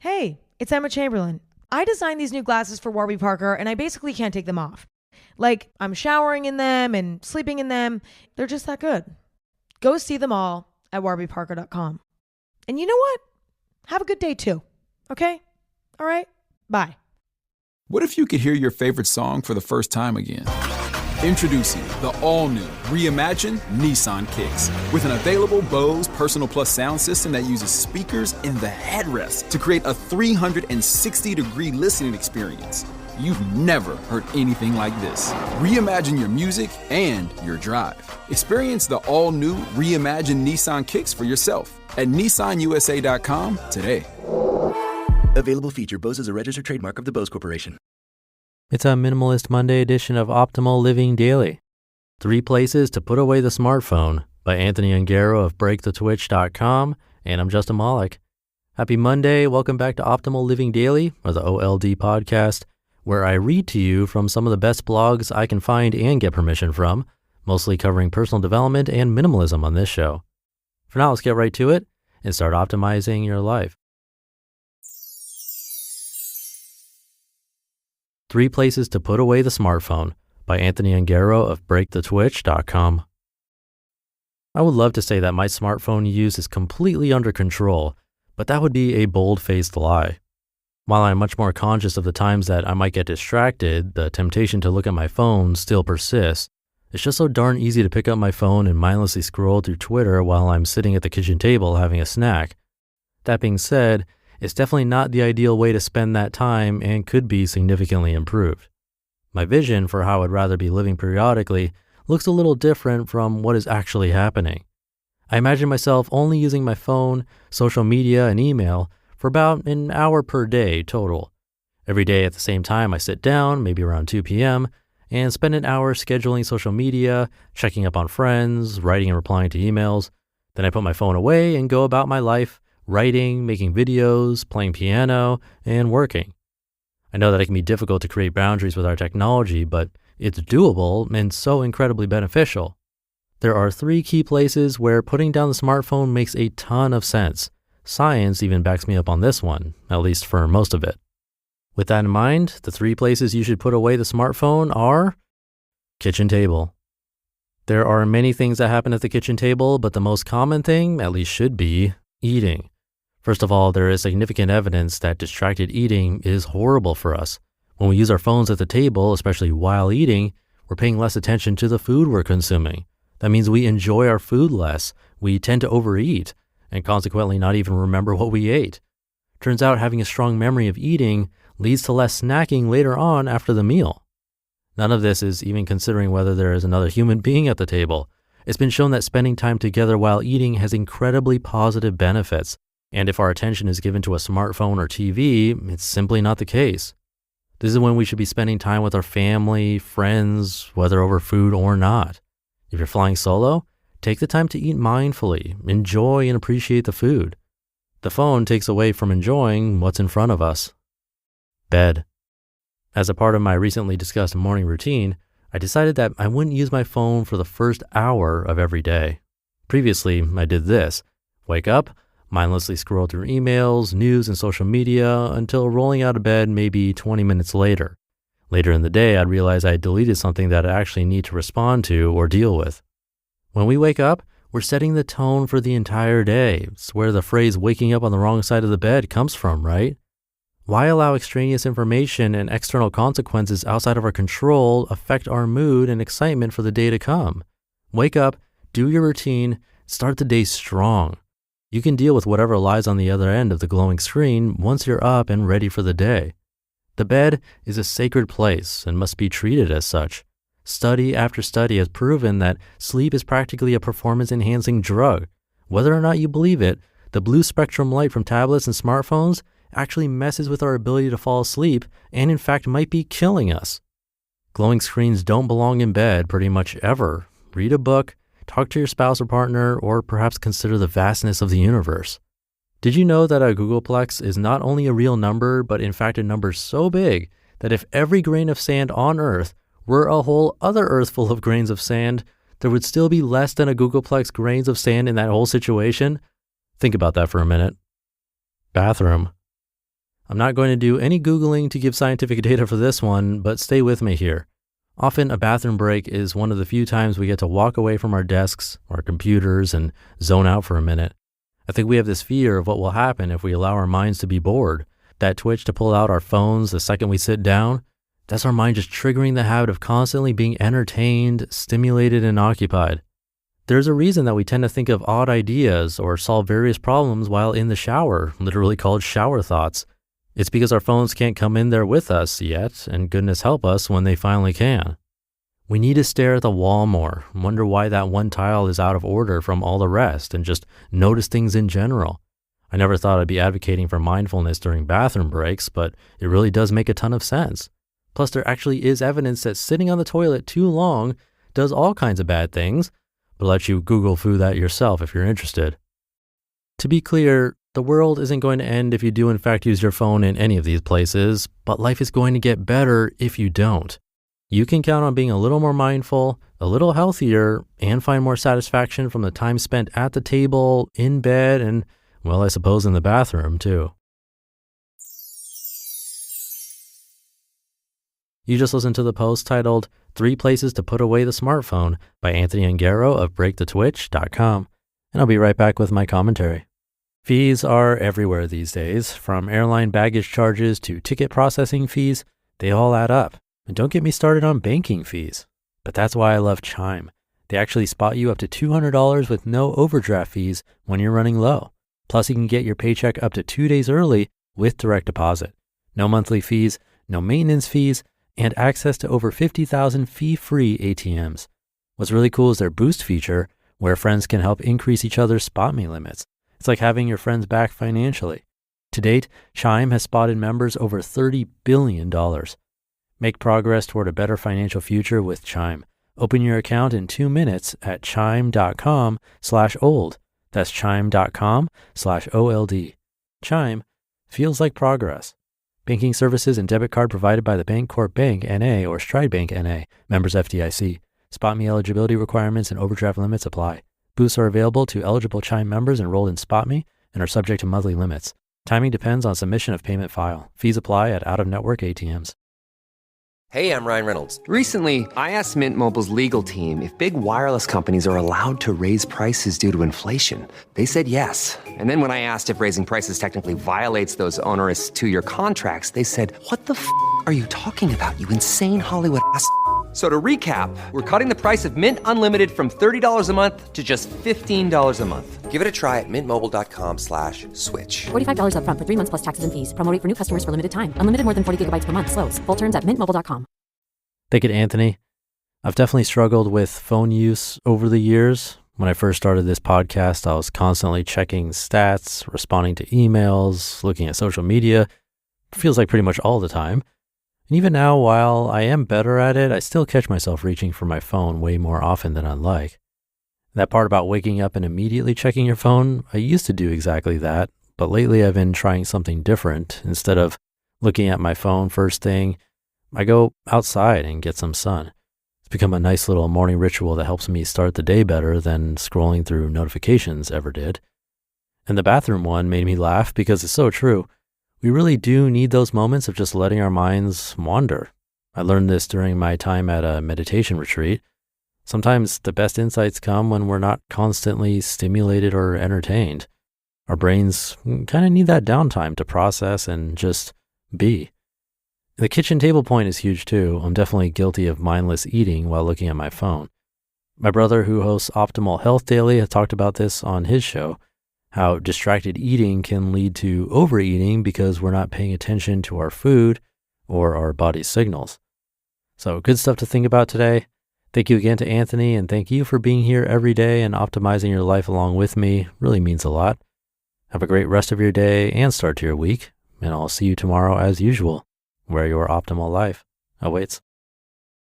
Hey, it's Emma Chamberlain. I designed these new glasses for Warby Parker and I basically can't take them off. Like, I'm showering in them and sleeping in them. They're just that good. Go see them all at warbyparker.com. And you know what? Have a good day too. Okay? All right? Bye. What if you could hear your favorite song for the first time again? Introducing the all-new, reimagined Nissan Kicks. With an available Bose Personal Plus sound system that uses speakers in the headrest to create a 360-degree listening experience. You've never heard anything like this. Reimagine your music and your drive. Experience the all-new, reimagined Nissan Kicks for yourself at nissanusa.com today. Available feature. Bose is a registered trademark of the Bose Corporation. It's a Minimalist Monday edition of Optimal Living Daily. 3 Places to Put Away the Smartphone by Anthony Ongaro of breakthetwitch.com. And I'm Justin Malik. Happy Monday. Welcome back to Optimal Living Daily, or the OLD podcast, where I read to you from some of the best blogs I can find and get permission from, mostly covering personal development and minimalism on this show. For now, let's get right to it and start optimizing your life. 3 Places to Put Away the Smartphone by Anthony Ongaro of breakthetwitch.com. I would love to say that my smartphone use is completely under control, but that would be a bold-faced lie. While I'm much more conscious of the times that I might get distracted, the temptation to look at my phone still persists. It's just so darn easy to pick up my phone and mindlessly scroll through Twitter while I'm sitting at the kitchen table having a snack. That being said, it's definitely not the ideal way to spend that time and could be significantly improved. My vision for how I'd rather be living periodically looks a little different from what is actually happening. I imagine myself only using my phone, social media, and email for about an hour per day total. Every day at the same time I sit down, maybe around 2 p.m., and spend an hour scheduling social media, checking up on friends, writing and replying to emails. Then I put my phone away and go about my life, writing, making videos, playing piano, and working. I know that it can be difficult to create boundaries with our technology, but it's doable and so incredibly beneficial. There are 3 key places where putting down the smartphone makes a ton of sense. Science even backs me up on this one, at least for most of it. With that in mind, the 3 places you should put away the smartphone are kitchen table. There are many things that happen at the kitchen table, but the most common thing, at least should be, eating. First of all, there is significant evidence that distracted eating is horrible for us. When we use our phones at the table, especially while eating, we're paying less attention to the food we're consuming. That means we enjoy our food less, we tend to overeat, and consequently not even remember what we ate. Turns out having a strong memory of eating leads to less snacking later on after the meal. None of this is even considering whether there is another human being at the table. It's been shown that spending time together while eating has incredibly positive benefits. And if our attention is given to a smartphone or TV, it's simply not the case. This is when we should be spending time with our family, friends, whether over food or not. If you're flying solo, take the time to eat mindfully, enjoy and appreciate the food. The phone takes away from enjoying what's in front of us. Bed. As a part of my recently discussed morning routine, I decided that I wouldn't use my phone for the first hour of every day. Previously, I did this: wake up, mindlessly scroll through emails, news, and social media until rolling out of bed maybe 20 minutes later. Later in the day, I'd realize I had deleted something that I actually need to respond to or deal with. When we wake up, we're setting the tone for the entire day. It's where the phrase waking up on the wrong side of the bed comes from, right? Why allow extraneous information and external consequences outside of our control affect our mood and excitement for the day to come? Wake up, do your routine, start the day strong. You can deal with whatever lies on the other end of the glowing screen once you're up and ready for the day. The bed is a sacred place and must be treated as such. Study after study has proven that sleep is practically a performance-enhancing drug. Whether or not you believe it, the blue spectrum light from tablets and smartphones actually messes with our ability to fall asleep and in fact might be killing us. Glowing screens don't belong in bed pretty much ever. Read a book, talk to your spouse or partner, or perhaps consider the vastness of the universe. Did you know that a Googleplex is not only a real number, but in fact a number so big that if every grain of sand on Earth were a whole other Earth full of grains of sand, there would still be less than a Googleplex grains of sand in that whole situation? Think about that for a minute. Bathroom. I'm not going to do any Googling to give scientific data for this one, but stay with me here. Often a bathroom break is one of the few times we get to walk away from our desks, our computers, and zone out for a minute. I think we have this fear of what will happen if we allow our minds to be bored. That twitch to pull out our phones the second we sit down, that's our mind just triggering the habit of constantly being entertained, stimulated, and occupied. There's a reason that we tend to think of odd ideas or solve various problems while in the shower, literally called shower thoughts. It's because our phones can't come in there with us yet, and goodness help us when they finally can. We need to stare at the wall more, wonder why that one tile is out of order from all the rest, and just notice things in general. I never thought I'd be advocating for mindfulness during bathroom breaks, but it really does make a ton of sense. Plus, there actually is evidence that sitting on the toilet too long does all kinds of bad things, but I'll let you Google foo that yourself if you're interested. To be clear, the world isn't going to end if you do in fact use your phone in any of these places, but life is going to get better if you don't. You can count on being a little more mindful, a little healthier, and find more satisfaction from the time spent at the table, in bed, and, well, I suppose in the bathroom too. You just listened to the post titled 3 Places to Put Away the Smartphone by Anthony Ongaro of breakthetwitch.com, and I'll be right back with my commentary. Fees are everywhere these days, from airline baggage charges to ticket processing fees. They all add up. And don't get me started on banking fees. But that's why I love Chime. They actually spot you up to $200 with no overdraft fees when you're running low. Plus, you can get your paycheck up to 2 days early with direct deposit. No monthly fees, no maintenance fees, and access to over 50,000 fee-free ATMs. What's really cool is their Boost feature, where friends can help increase each other's spot me limits. It's like having your friends back financially. To date, Chime has spotted members over $30 billion. Make progress toward a better financial future with Chime. Open your account in 2 minutes at chime.com/old. That's chime.com/OLD. Chime feels like progress. Banking services and debit card provided by the Bancorp Bank N.A. or Stride Bank N.A. Members FDIC. Spot me eligibility requirements and overdraft limits apply. Boosts are available to eligible Chime members enrolled in SpotMe and are subject to monthly limits. Timing depends on submission of payment file. Fees apply at out-of-network ATMs. Hey, I'm Ryan Reynolds. Recently, I asked Mint Mobile's legal team if big wireless companies are allowed to raise prices due to inflation. They said yes. And then when I asked if raising prices technically violates those onerous 2-year contracts, they said, "What the f*** are you talking about, you insane Hollywood ass?" So to recap, we're cutting the price of Mint Unlimited from $30 a month to just $15 a month. Give it a try at mintmobile.com/switch. $45 up front for 3 months plus taxes and fees. Promo rate for new customers for limited time. Unlimited more than 40 gigabytes per month. Slows full terms at mintmobile.com. Thank you, Anthony. I've definitely struggled with phone use over the years. When I first started this podcast, I was constantly checking stats, responding to emails, looking at social media. It feels like pretty much all the time. And even now, while I am better at it, I still catch myself reaching for my phone way more often than I'd like. That part about waking up and immediately checking your phone, I used to do exactly that, but lately I've been trying something different. Instead of looking at my phone first thing, I go outside and get some sun. It's become a nice little morning ritual that helps me start the day better than scrolling through notifications ever did. And the bathroom one made me laugh because it's so true. We really do need those moments of just letting our minds wander. I learned this during my time at a meditation retreat. Sometimes the best insights come when we're not constantly stimulated or entertained. Our brains kind of need that downtime to process and just be. The kitchen table point is huge too. I'm definitely guilty of mindless eating while looking at my phone. My brother, who hosts Optimal Health Daily, has talked about this on his show. How distracted eating can lead to overeating because we're not paying attention to our food or our body's signals. So good stuff to think about today. Thank you again to Anthony, and thank you for being here every day and optimizing your life along with me. Really means a lot. Have a great rest of your day and start to your week, and I'll see you tomorrow as usual, where your optimal life awaits.